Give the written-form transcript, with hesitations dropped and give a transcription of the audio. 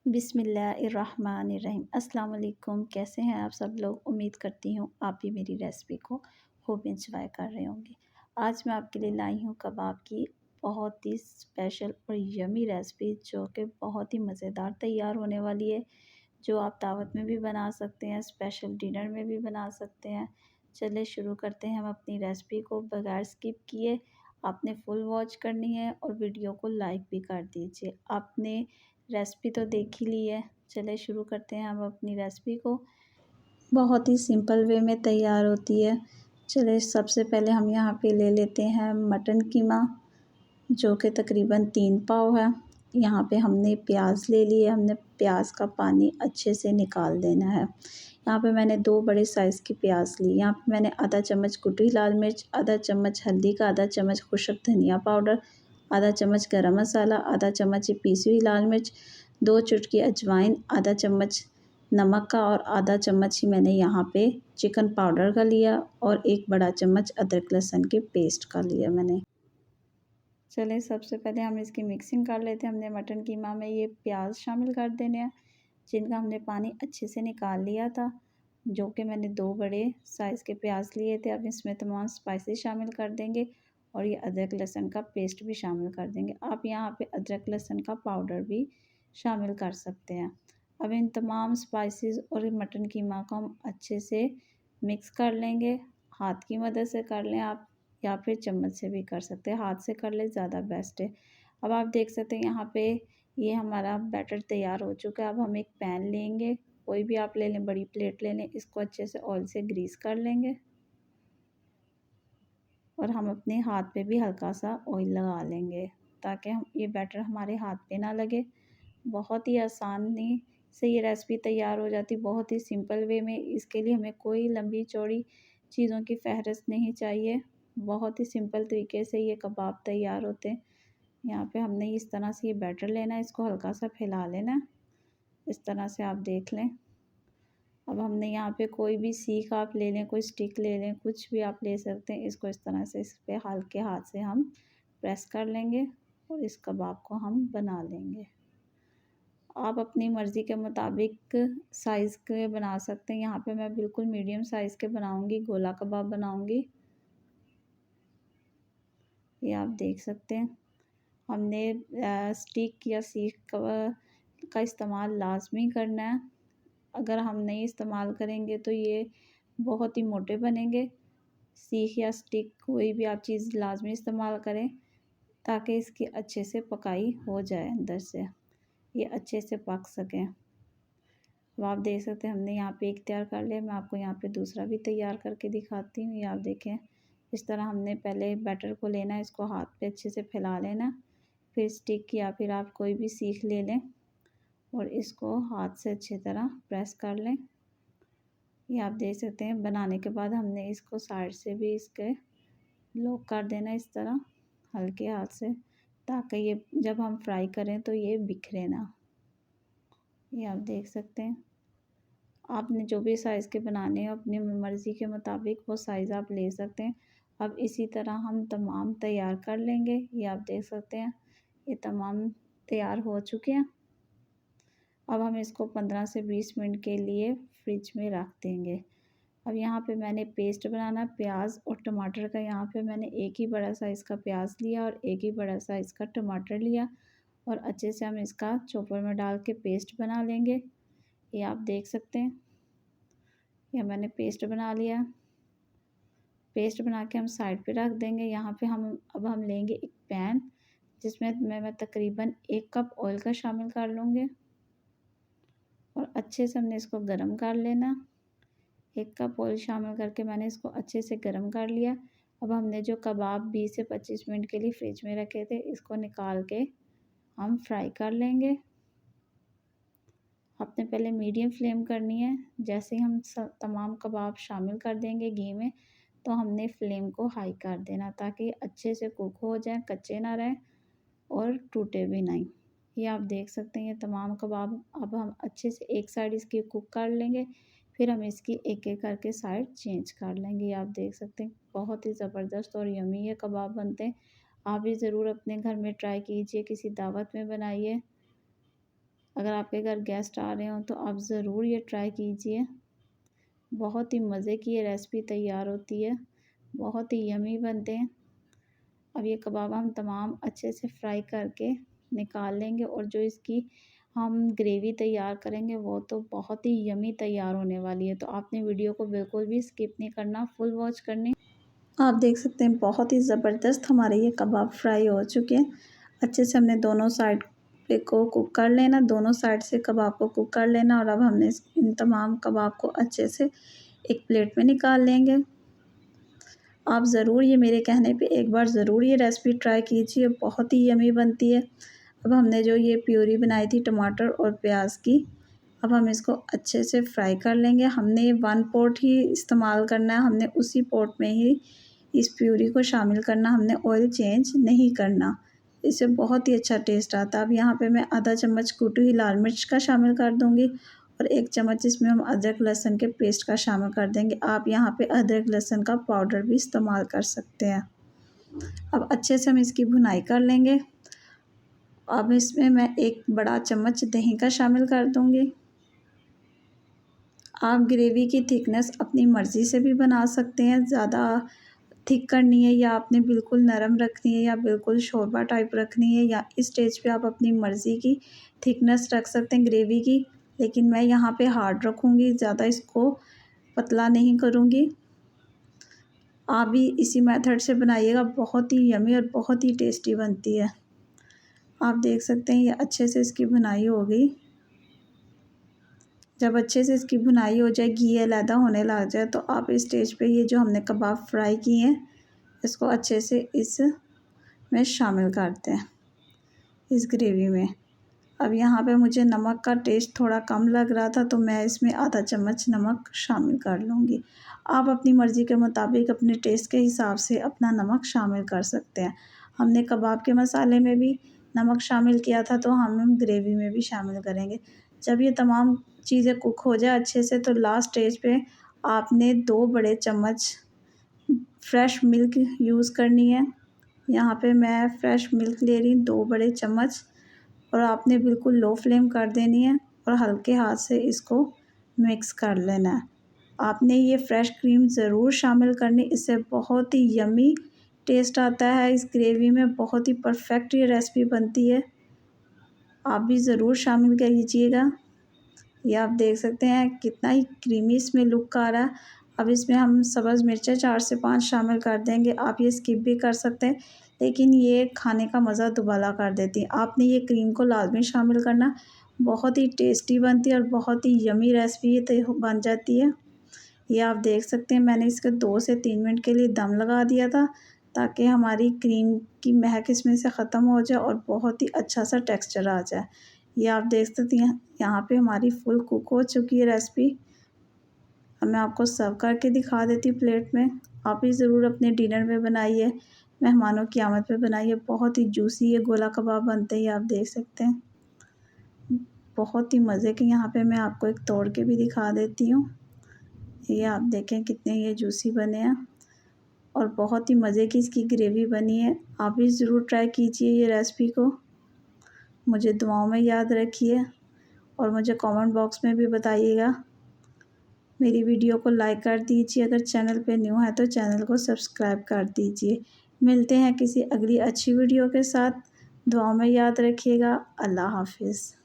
बिस्मिल्लाहिर्रहमानिर्रहीम। अस्सलाम वालेकुम। कैसे हैं आप सब लोग? उम्मीद करती हूँ आप भी मेरी रेसिपी को खूब इंजॉय कर रहे होंगे। आज मैं आपके लिए लाई हूँ कबाब की बहुत ही स्पेशल और यमी रेसिपी, जो कि बहुत ही मज़ेदार तैयार होने वाली है, जो आप दावत में भी बना सकते हैं, स्पेशल डिनर में भी बना सकते हैं। चलिए शुरू करते हैं हम अपनी रेसिपी को बगैर स्किप किए। आपने फुल वॉच करनी है और वीडियो को लाइक भी कर दीजिए। आपने रेसिपी तो देख ही ली है, चलिए शुरू करते हैं हम अपनी रेसिपी को। बहुत ही सिंपल वे में तैयार होती है। चलिए सबसे पहले हम यहाँ पे ले लेते हैं मटन कीमा, जो कि तकरीबन 3 पाव है। यहाँ पे हमने प्याज ले लिए, हमने प्याज का पानी अच्छे से निकाल देना है। यहाँ पे मैंने 2 बड़े साइज़ की प्याज ली। यहाँ पे मैंने आधा चम्मच कुटी लाल मिर्च, आधा चम्मच हल्दी का, आधा चम्मच खुशक धनिया पाउडर, आधा चम्मच गरम मसाला, आधा चम्मच ये पीसी हुई लाल मिर्च, 2 चुटकी अजवाइन, आधा चम्मच नमक का और आधा चम्मच ही मैंने यहाँ पे चिकन पाउडर का लिया और 1 बड़ा चम्मच अदरक लहसुन के पेस्ट का लिया मैंने। चलिए सबसे पहले हम इसकी मिक्सिंग कर लेते हैं। हमने मटन कीमा में ये प्याज शामिल कर देने हैं, जिनका हमने पानी अच्छे से निकाल लिया था, जो कि मैंने 2 बड़े साइज़ के प्याज लिए थे। अब इसमें तमाम स्पाइसेस शामिल कर देंगे और ये अदरक लहसुन का पेस्ट भी शामिल कर देंगे। आप यहाँ पे अदरक लहसुन का पाउडर भी शामिल कर सकते हैं। अब इन तमाम स्पाइसेस और मटन कीमा को हम अच्छे से मिक्स कर लेंगे। हाथ की मदद से कर लें आप, या फिर चम्मच से भी कर सकते हैं। हाथ से कर ले ज़्यादा बेस्ट है। अब आप देख सकते हैं यहाँ पे ये हमारा बैटर तैयार हो चुका है। अब हम एक पैन लेंगे, कोई भी आप ले लें, बड़ी प्लेट ले लें, इसको अच्छे से ऑयल से ग्रीस कर लेंगे और हम अपने हाथ पे भी हल्का सा ऑयल लगा लेंगे, ताकि हम ये बैटर हमारे हाथ पे ना लगे। बहुत ही आसानी से ये रेसिपी तैयार हो जाती, बहुत ही सिंपल वे में। इसके लिए हमें कोई लंबी चौड़ी चीज़ों की फहरिस्त नहीं चाहिए। बहुत ही सिंपल तरीके से ये कबाब तैयार होते हैं। यहाँ पे हमने इस तरह से ये बैटर लेना है, इसको हल्का सा फैला लेना है, इस तरह से आप देख लें। अब हमने यहाँ पे कोई भी सीख आप ले लें, कोई स्टिक ले लें, कुछ भी आप ले सकते हैं। इसको इस तरह से इस पे हल्के हाथ से हम प्रेस कर लेंगे और इस कबाब को हम बना लेंगे। आप अपनी मर्ज़ी के मुताबिक साइज़ के बना सकते हैं। यहाँ पे मैं बिल्कुल मीडियम साइज़ के बनाऊँगी, गोला कबाब बनाऊँगी। ये आप देख सकते हैं। हमने स्टिक या सीख का इस्तेमाल लाज़मी करना है। अगर हम नहीं इस्तेमाल करेंगे तो ये बहुत ही मोटे बनेंगे। सीख या स्टिक कोई भी आप चीज़ लाज़मी इस्तेमाल करें, ताकि इसकी अच्छे से पकाई हो जाए, अंदर से ये अच्छे से पक सकें। अब आप देख सकते हैं हमने यहाँ पे एक तैयार कर लिया। मैं आपको यहाँ पे दूसरा भी तैयार करके दिखाती हूँ। ये आप देखें, इस तरह हमने पहले बैटर को लेना है, इसको हाथ पे अच्छे से फैला लेना, फिर स्टिक या फिर आप कोई भी सीख ले लें और इसको हाथ से अच्छी तरह प्रेस कर लें। ये आप देख सकते हैं। बनाने के बाद हमने इसको साइड से भी इसके लॉक कर देना इस तरह हल्के हाथ से, ताकि ये जब हम फ्राई करें तो ये बिखरे ना। ये आप देख सकते हैं। आपने जो भी साइज़ के बनाने हैं अपनी मर्ज़ी के मुताबिक वो साइज़ आप ले सकते हैं। अब इसी तरह हम तमाम तैयार कर लेंगे। ये आप देख सकते हैं, ये तमाम तैयार हो चुके हैं। अब हम इसको 15 से 20 मिनट के लिए फ्रिज में रख देंगे। अब यहाँ पे मैंने पेस्ट बनाना प्याज और टमाटर का। यहाँ पे मैंने एक ही बड़ा साइज़ का प्याज लिया और एक ही बड़ा साइज़ का टमाटर लिया और अच्छे से हम इसका चॉपर में डाल के पेस्ट बना लेंगे। ये आप देख सकते हैं, ये मैंने पेस्ट बना लिया। पेस्ट बना के हम साइड पे रख देंगे। यहाँ पे हम लेंगे एक पैन, जिसमें मैं तकरीबन 1 कप ऑयल का शामिल कर लूँगी और अच्छे से हमने इसको गरम कर लेना। 1 कप ऑयल शामिल करके मैंने इसको अच्छे से गरम कर लिया। अब हमने जो कबाब 20 से 25 मिनट के लिए फ्रिज में रखे थे, इसको निकाल के हम फ्राई कर लेंगे। आपने पहले मीडियम फ्लेम करनी है। जैसे ही हम तमाम कबाब शामिल कर देंगे घी में, तो हमने फ्लेम को हाई कर देना, ताकि अच्छे से कुक हो जाए, कच्चे ना रहें और टूटे भी नहीं। ये आप देख सकते हैं, ये तमाम कबाब अब हम अच्छे से एक साइड इसकी कुक कर लेंगे, फिर हम इसकी एक एक करके साइड चेंज कर लेंगे। ये आप देख सकते हैं, बहुत ही ज़बरदस्त और यम्मी ये कबाब बनते हैं। आप भी ज़रूर अपने घर में ट्राई कीजिए, किसी दावत में बनाइए। अगर आपके घर गेस्ट आ रहे हों तो आप ज़रूर ये ट्राई कीजिए। बहुत ही मज़े की ये रेसिपी तैयार होती है, बहुत ही यमी बनते हैं। अब ये कबाब हम तमाम अच्छे से फ्राई करके निकाल लेंगे और जो इसकी हम ग्रेवी तैयार करेंगे वो तो बहुत ही यमी तैयार होने वाली है। तो आपने वीडियो को बिल्कुल भी स्किप नहीं करना, फुल वॉच करनी। आप देख सकते हैं बहुत ही ज़बरदस्त हमारे ये कबाब फ्राई हो चुके हैं। अच्छे से हमने दोनों साइड पे को कुक कर लेना, दोनों साइड से कबाब को कुक कर लेना और अब हमने इन तमाम कबाब को अच्छे से एक प्लेट में निकाल लेंगे। आप ज़रूर ये मेरे कहने पे एक बार ज़रूर ये रेसिपी ट्राई कीजिए, बहुत ही यमी बनती है। अब हमने जो ये प्यूरी बनाई थी टमाटर और प्याज की, अब हम इसको अच्छे से फ्राई कर लेंगे। हमने 1 पॉट ही इस्तेमाल करना है, हमने उसी पॉट में ही इस प्यूरी को शामिल करना, हमने ऑयल चेंज नहीं करना। इससे बहुत ही अच्छा टेस्ट आता है। अब यहाँ पे मैं आधा चम्मच कुटी हुई लाल मिर्च का शामिल कर दूँगी और 1 चम्मच इसमें हम अदरक लहसुन के पेस्ट का शामिल कर देंगे। आप यहाँ पे अदरक लहसुन का पाउडर भी इस्तेमाल कर सकते हैं। अब अच्छे से हम इसकी भुनाई कर लेंगे। अब इसमें मैं 1 बड़ा चम्मच दही का शामिल कर दूँगी। आप ग्रेवी की थिकनेस अपनी मर्ज़ी से भी बना सकते हैं, ज़्यादा थिक करनी है या आपने बिल्कुल नरम रखनी है या बिल्कुल शोरबा टाइप रखनी है, या इस स्टेज पे आप अपनी मर्ज़ी की थिकनेस रख सकते हैं ग्रेवी की। लेकिन मैं यहाँ पे हार्ड रखूँगी, ज़्यादा इसको पतला नहीं करूँगी। आप भी इसी मेथड से बनाइएगा, बहुत ही यमी और बहुत ही टेस्टी बनती है। आप देख सकते हैं ये अच्छे से इसकी भुनाई हो गई। जब अच्छे से इसकी भुनाई हो जाए, घी अलहदा होने लग जाए, तो आप इस स्टेज पे ये जो हमने कबाब फ्राई किए हैं इसको अच्छे से इसमें शामिल करते हैं, इस ग्रेवी में। अब यहाँ पे मुझे नमक का टेस्ट थोड़ा कम लग रहा था तो मैं इसमें आधा चम्मच नमक शामिल कर लूँगी। आप अपनी मर्ज़ी के मुताबिक अपने टेस्ट के हिसाब से अपना नमक शामिल कर सकते हैं। हमने कबाब के मसाले में भी नमक शामिल किया था तो हम ग्रेवी में भी शामिल करेंगे। जब ये तमाम चीज़ें कुक हो जाए अच्छे से तो लास्ट स्टेज पे आपने 2 बड़े चम्मच फ्रेश मिल्क यूज़ करनी है। यहाँ पे मैं फ्रेश मिल्क ले रही हूँ 2 बड़े चम्मच, और आपने बिल्कुल लो फ्लेम कर देनी है और हल्के हाथ से इसको मिक्स कर लेना है। आपने ये फ्रेश क्रीम ज़रूर शामिल करनी, इससे बहुत ही यमी टेस्ट आता है इस ग्रेवी में, बहुत ही परफेक्ट ये रेसिपी बनती है। आप भी ज़रूर शामिल कीजिएगा। ये आप देख सकते हैं कितना ही क्रीमी इसमें लुक आ रहा है। अब इसमें हम सब्ज़ मिर्चें 4 से 5 शामिल कर देंगे। आप ये स्किप भी कर सकते हैं, लेकिन ये खाने का मज़ा दुबाला कर देती है। आपने ये क्रीम को लाज़मी शामिल करना, बहुत ही टेस्टी बनती है और बहुत ही यमी रेसिपी ये बन जाती है। ये आप देख सकते हैं मैंने इसको 2 से 3 मिनट के लिए दम लगा दिया था ताकि हमारी क्रीम की महक इसमें से ख़त्म हो जाए और बहुत ही अच्छा सा टेक्सचर आ जाए। ये आप देख सकती हैं यहाँ पे हमारी फुल कुक हो चुकी है रेसिपी। अब मैं आपको सर्व करके दिखा देती हूँ प्लेट में। आप भी ज़रूर अपने डिनर में बनाइए, मेहमानों की आमद पे बनाइए। बहुत ही जूसी ये गोला कबाब बनते हैं, ये आप देख सकते हैं। बहुत ही मज़े के यहाँ पे मैं आपको एक तोड़ के भी दिखा देती हूँ। ये आप देखें कितने ये जूसी बने हैं और बहुत ही मज़े की इसकी ग्रेवी बनी है। आप भी ज़रूर ट्राई कीजिए ये रेसिपी को। मुझे दुआओं में याद रखिए और मुझे कमेंट बॉक्स में भी बताइएगा। मेरी वीडियो को लाइक कर दीजिए, अगर चैनल पे न्यू है तो चैनल को सब्सक्राइब कर दीजिए। मिलते हैं किसी अगली अच्छी वीडियो के साथ। दुआओं में याद रखिएगा। अल्लाह हाफ़िज़।